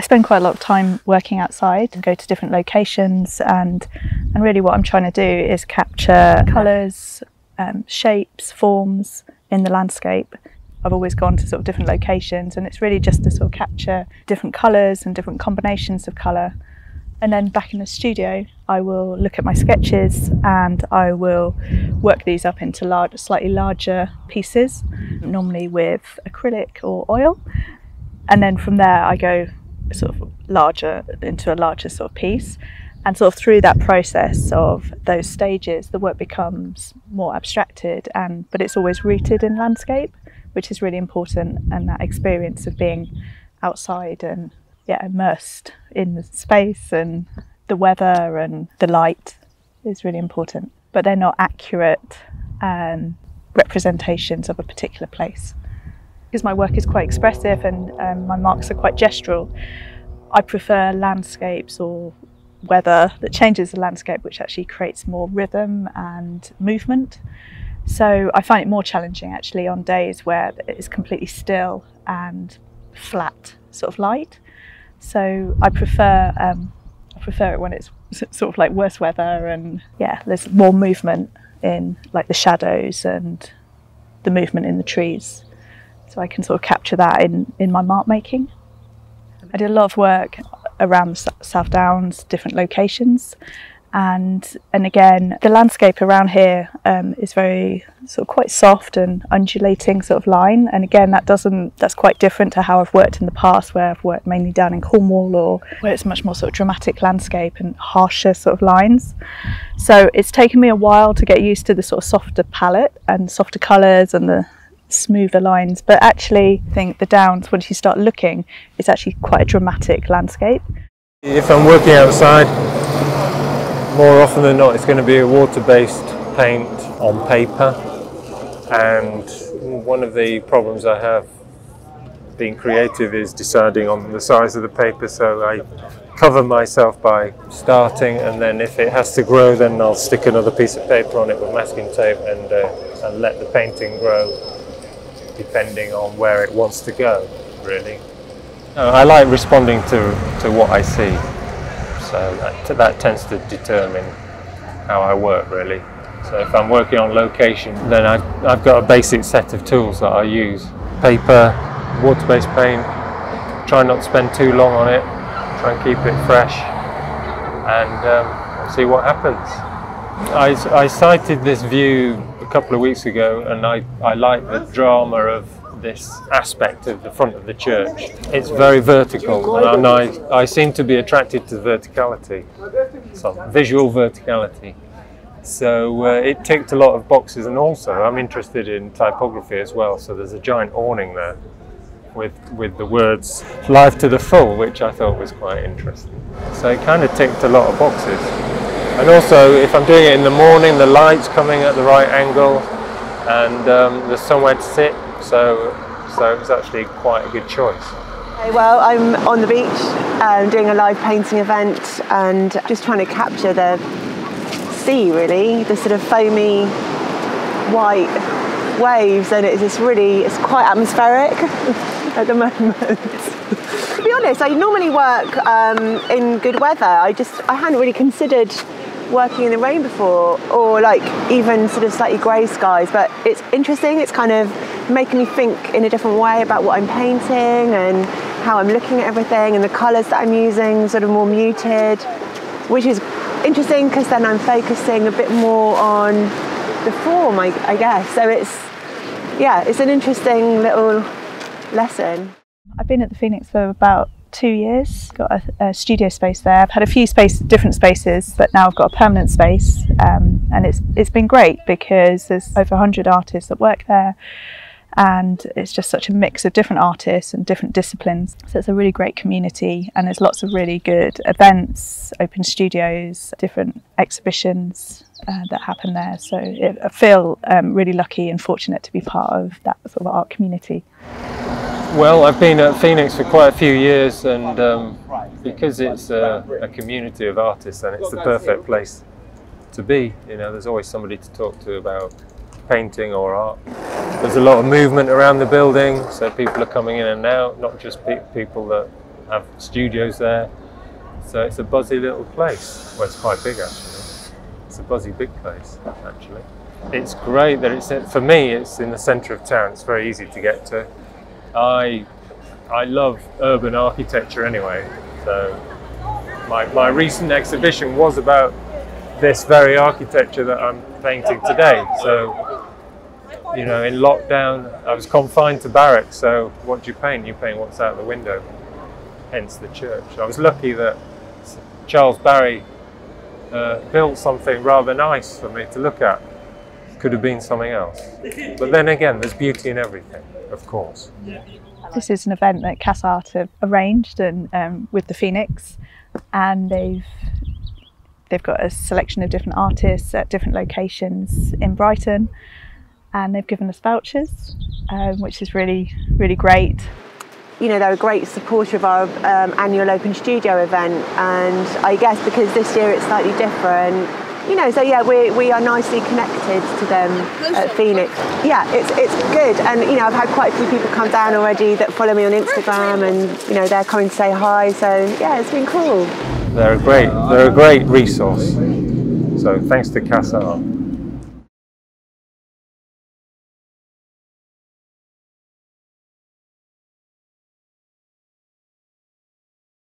spend quite a lot of time working outside and go to different locations, and really what I'm trying to do is capture colours, shapes, forms in the landscape. I've always gone to sort of different locations, and it's really just to sort of capture different colours and different combinations of colour. And then back in the studio, I will look at my sketches and I will work these up into slightly larger pieces, normally with acrylic or oil. And then from there, I go sort of into a larger sort of piece. And sort of through that process of those stages, the work becomes more abstracted, but it's always rooted in landscape, which is really important. And that experience of being outside and immersed in the space and the weather and the light is really important. But they're not accurate representations of a particular place. Because my work is quite expressive and my marks are quite gestural, I prefer landscapes or weather that changes the landscape, which actually creates more rhythm and movement. So I find it more challenging actually on days where it's completely still and flat sort of light. So I prefer it when it's sort of like worse weather, and there's more movement in like the shadows and the movement in the trees. So I can sort of capture that in my mark making. I did a lot of work around the South Downs, different locations, and again the landscape around here is very sort of quite soft and undulating sort of line, and again that's quite different to how I've worked in the past, where I've worked mainly down in Cornwall, or where it's much more sort of dramatic landscape and harsher sort of lines. So it's taken me a while to get used to the sort of softer palette and softer colours and the smoother lines, but actually I think the Downs, once you start looking, it's actually quite a dramatic landscape. If I'm working outside, more often than not it's going to be a water-based paint on paper, and one of the problems I have being creative is deciding on the size of the paper, so I cover myself by starting, and then if it has to grow then I'll stick another piece of paper on it with masking tape and let the painting grow depending on where it wants to go, really. I like responding to what I see, so that tends to determine how I work, really. So if I'm working on location, then I've got a basic set of tools that I use. Paper, water-based paint, try not to spend too long on it, try and keep it fresh, and see what happens. I sighted this view a couple of weeks ago, and I like the drama of this aspect of the front of the church. It's very vertical, and I seem to be attracted to verticality, so visual verticality. So it ticked a lot of boxes, and also I'm interested in typography as well, so there's a giant awning there with the words "Live to the Full," which I thought was quite interesting. So it kind of ticked a lot of boxes. And also, if I'm doing it in the morning, the light's coming at the right angle, and there's somewhere to sit, so it was actually quite a good choice. Well, I'm on the beach doing a live painting event, and just trying to capture the sea, really, the sort of foamy white waves, and it's quite atmospheric at the moment. To be honest, I normally work in good weather. I hadn't really considered working in the rain before, or like even sort of slightly grey skies, but it's interesting. It's kind of making me think in a different way about what I'm painting and how I'm looking at everything, and the colours that I'm using sort of more muted, which is interesting because then I'm focusing a bit more on the form, I guess. So it's an interesting little lesson. I've been at the Phoenix for about 2 years, got a studio space there. I've had a few different spaces, but now I've got a permanent space, and it's been great because there's over 100 artists that work there, and it's just such a mix of different artists and different disciplines. So it's a really great community, and there's lots of really good events, open studios, different exhibitions that happen there. So I feel really lucky and fortunate to be part of that sort of art community. Well, I've been at Phoenix for quite a few years, and because it's a community of artists, then it's the perfect place to be. You know, there's always somebody to talk to about painting or art. There's a lot of movement around the building, so people are coming in and out, not just people that have studios there. So it's a buzzy little place. Well, it's quite big actually. It's a buzzy big place actually. It's great that for me, it's in the centre of town. It's very easy to get to. I love urban architecture anyway. So my recent exhibition was about this very architecture that I'm painting today. So, you know, in lockdown, I was confined to barracks. So what do you paint? You paint what's out the window, hence the church. I was lucky that Charles Barry built something rather nice for me to look at. Could have been something else. But then again, there's beauty in everything, of course. This is an event that Cass Art have arranged and with the Phoenix, and they've got a selection of different artists at different locations in Brighton, and they've given us vouchers, which is really, really great. You know, they're a great supporter of our annual open studio event, and I guess because this year it's slightly different, you know, so yeah, we are nicely connected to them at Phoenix. Yeah, it's good, and you know, I've had quite a few people come down already that follow me on Instagram, and you know, they're coming to say hi. So yeah, it's been cool. They're a great resource. So thanks to Cass Art.